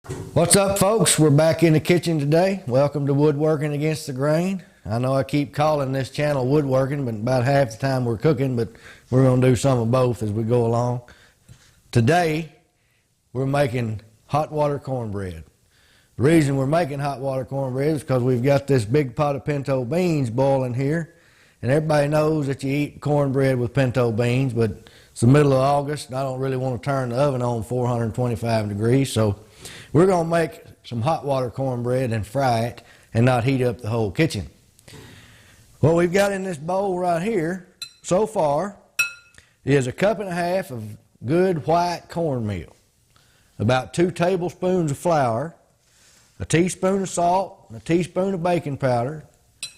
What's up, folks? We're back in the kitchen today. Welcome to Woodworking Against the Grain. I know I keep calling this channel woodworking, but about half the time we're cooking, but we're going to do some of both as we go along. Today, we're making hot water cornbread. The reason we're making hot water cornbread is because we've got this big pot of pinto beans boiling here, and everybody knows that you eat cornbread with pinto beans, but it's the middle of August, and I don't really want to turn the oven on 425 degrees, so we're going to make some hot water cornbread and fry it and not heat up the whole kitchen. What we've got in this bowl right here so far is 1.5 cups of good white cornmeal, about 2 tablespoons of flour, a teaspoon of salt, a teaspoon of baking powder,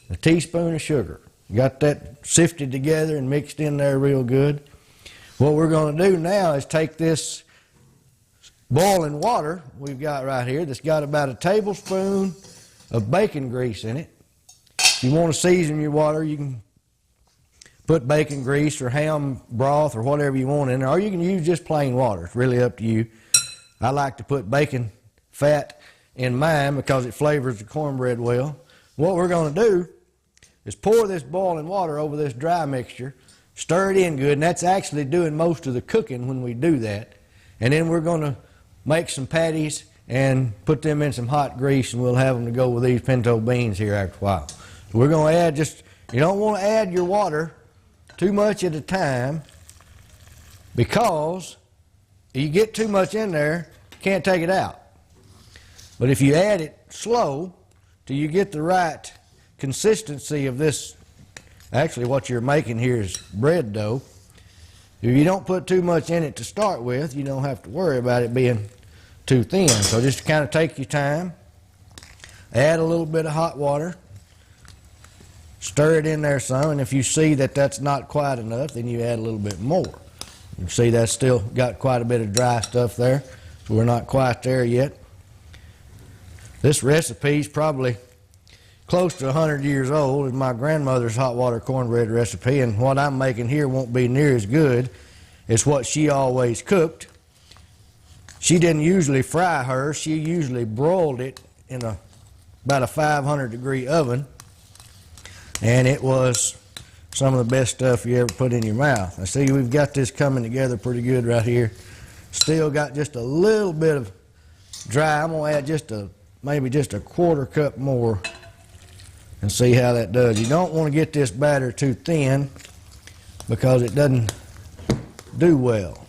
a teaspoon of sugar. Got that sifted together and mixed in there real good. What we're going to do now is take this boiling water we've got right here that's got about 1 tablespoon of bacon grease in it. If you want to season your water, you can put bacon grease or ham broth or whatever you want in there, or you can use just plain water. It's really up to you. I like to put bacon fat in mine because it flavors the cornbread well. What we're going to do is pour this boiling water over this dry mixture, stir it in good, and that's actually doing most of the cooking when we do that. And then we're going to make some patties and put them in some hot grease, and we'll have them to go with these pinto beans here after a while. So we're going to add you don't want to add your water too much at a time, because if you get too much in there, you can't take it out. But if you add it slow till you get the right consistency of this, actually what you're making here is bread dough. If you don't put too much in it to start with, you don't have to worry about it being too thin. So just kind of take your time, add a little bit of hot water, stir it in there some, and if you see that that's not quite enough, then you add a little bit more. You see that's still got quite a bit of dry stuff there, so we're not quite there yet. This recipe is probably close to 100 years old. It's my grandmother's hot water cornbread recipe, and what I'm making here won't be near as good as what she always cooked. She didn't usually fry hers. She usually broiled it in about a 500-degree oven, and it was some of the best stuff you ever put in your mouth. I see we've got this coming together pretty good right here. Still got just a little bit of dry. I'm going to add maybe just a 1/4 cup more and see how that does. You don't want to get this batter too thin because it doesn't do well.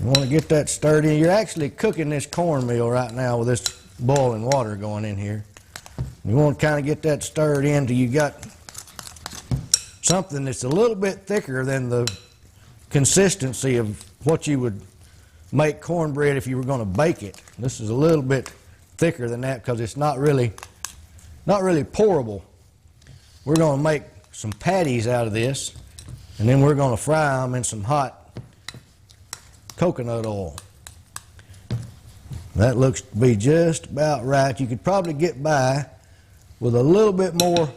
You want to get that stirred in. You're actually cooking this cornmeal right now with this boiling water going in here. You want to kind of get that stirred in till you got something that's a little bit thicker than the consistency of what you would make cornbread if you were going to bake it. This is a little bit thicker than that because it's not really pourable. We're going to make some patties out of this, and then we're going to fry them in some hot coconut oil. That looks to be just about right. You could probably get by with a little bit more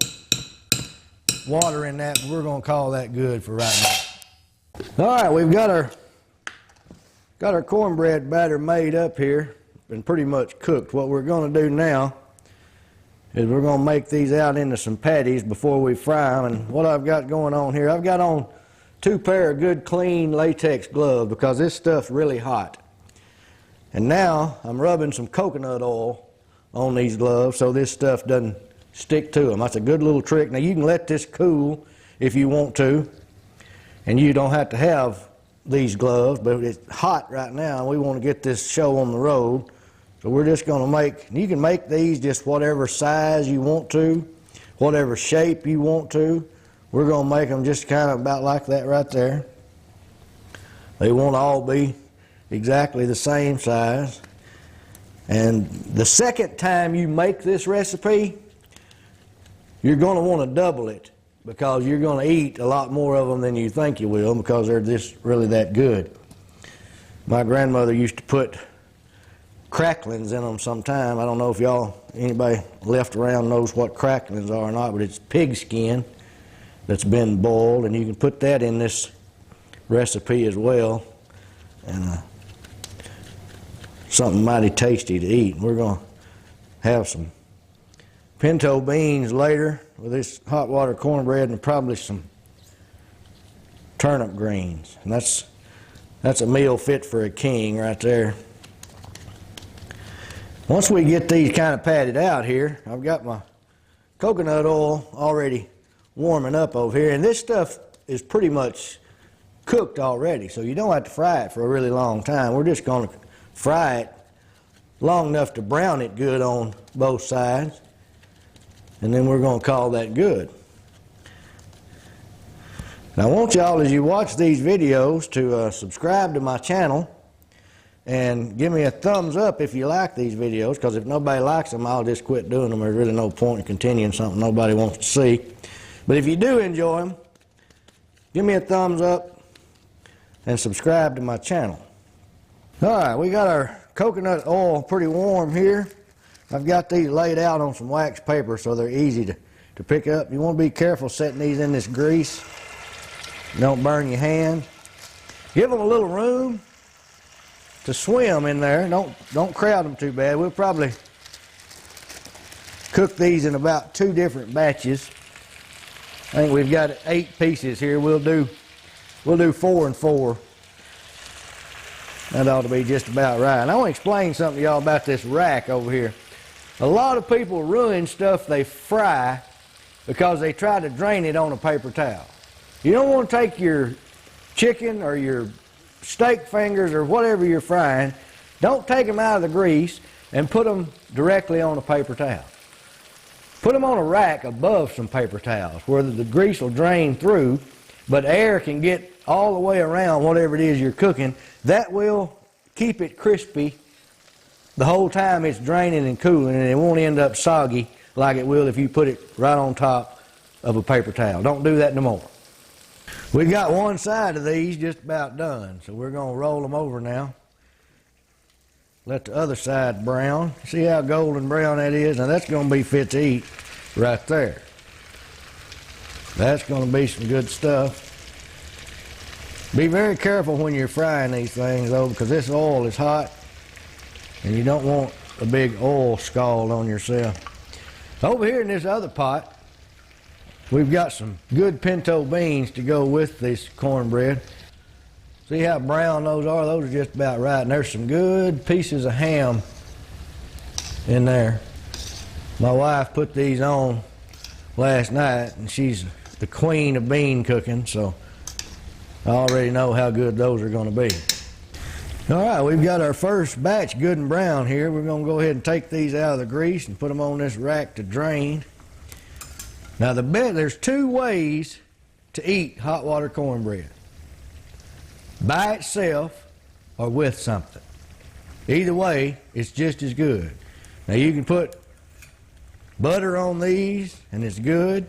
water in that, but we're going to call that good for right now. All right, we've got our cornbread batter made up here and pretty much cooked. What we're going to do now is we're going to make these out into some patties before we fry them. And what I've got going on here, I've got on 2 pair of good clean latex gloves because this stuff's really hot. And now I'm rubbing some coconut oil on these gloves so this stuff doesn't stick to them. That's a good little trick. Now you can let this cool if you want to, and you don't have to have these gloves, but it's hot right now and we want to get this show on the road. So we're just going to make, you can make these just whatever size you want to, whatever shape you want to. We're going to make them just kind of about like that right there. They won't all be exactly the same size. And the second time you make this recipe, you're going to want to double it because you're going to eat a lot more of them than you think you will because they're just really that good. My grandmother used to put cracklings in them sometime. I don't know if anybody left around knows what cracklings are or not, but it's pig skin that's been boiled, and you can put that in this recipe as well. And something mighty tasty to eat. We're going to have some pinto beans later with this hot water cornbread and probably some turnip greens. And that's a meal fit for a king right there. Once we get these kind of patted out here, I've got my coconut oil already warming up over here, and this stuff is pretty much cooked already, so you don't have to fry it for a really long time. We're just going to fry it long enough to brown it good on both sides, and then we're going to call that good. Now I want y'all, as you watch these videos, to subscribe to my channel and give me a thumbs up if you like these videos, because if nobody likes them, I'll just quit doing them. There's really no point in continuing something nobody wants to see. But if you do enjoy them, give me a thumbs up and subscribe to my channel. All right, we got our coconut oil pretty warm here. I've got these laid out on some wax paper so they're easy to pick up. You want to be careful setting these in this grease. Don't burn your hand. Give them a little room to swim in there. Don't crowd them too bad. We'll probably cook these in about 2 different batches. I think we've got 8 pieces here. We'll do 4 and 4. That ought to be just about right. And I want to explain something to y'all about this rack over here. A lot of people ruin stuff they fry because they try to drain it on a paper towel. You don't want to take your chicken or your steak fingers or whatever you're frying, don't take them out of the grease and put them directly on a paper towel. Put them on a rack above some paper towels where the grease will drain through, but air can get all the way around whatever it is you're cooking. That will keep it crispy the whole time it's draining and cooling, and it won't end up soggy like it will if you put it right on top of a paper towel. Don't do that no more. We got one side of these just about done, so we're going to roll them over now. Let the other side brown. See how golden brown that is? Now that's going to be fit to eat right there. That's going to be some good stuff. Be very careful when you're frying these things though, because this oil is hot and you don't want a big oil scald on yourself. Over here in this other pot, we've got some good pinto beans to go with this cornbread. See how brown those are? Those are just about right. And there's some good pieces of ham in there. My wife put these on last night, and she's the queen of bean cooking, so I already know how good those are going to be. All right, we've got our first batch good and brown here. We're going to go ahead and take these out of the grease and put them on this rack to drain. Now there's 2 ways to eat hot water cornbread. By itself or with something. Either way, it's just as good. Now you can put butter on these and it's good.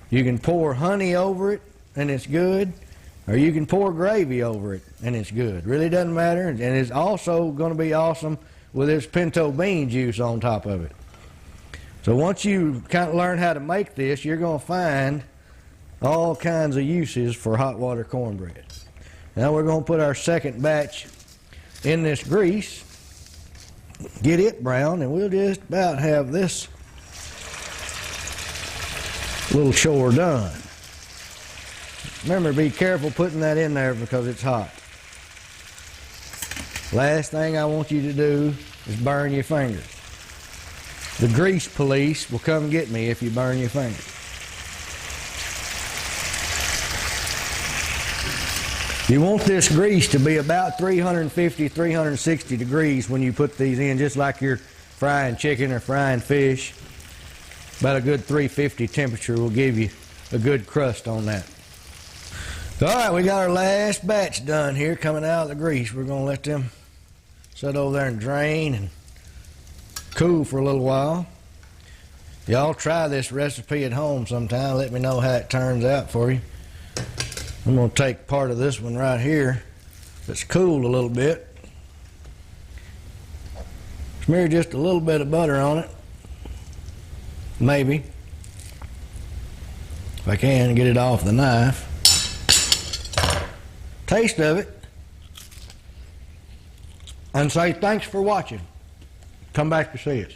You can pour honey over it and it's good. Or you can pour gravy over it and it's good. Really doesn't matter. And it's also going to be awesome with this pinto bean juice on top of it. So once you kind of learn how to make this, you're going to find all kinds of uses for hot water cornbread. Now we're going to put our second batch in this grease, get it brown, and we'll just about have this little chore done. Remember, be careful putting that in there because it's hot. Last thing I want you to do is burn your fingers. The grease police will come get me if you burn your fingers. You want this grease to be about 350, 360 degrees when you put these in, just like you're frying chicken or frying fish. About a good 350 temperature will give you a good crust on that. All right, we got our last batch done here coming out of the grease. We're going to let them sit over there and drain and cool for a little while. Y'all try this recipe at home sometime. Let me know how it turns out for you. I'm going to take part of this one right here that's cooled a little bit. Smear just a little bit of butter on it. Maybe. If I can get it off the knife. Taste of it. and say thanks for watching. Come back to see us.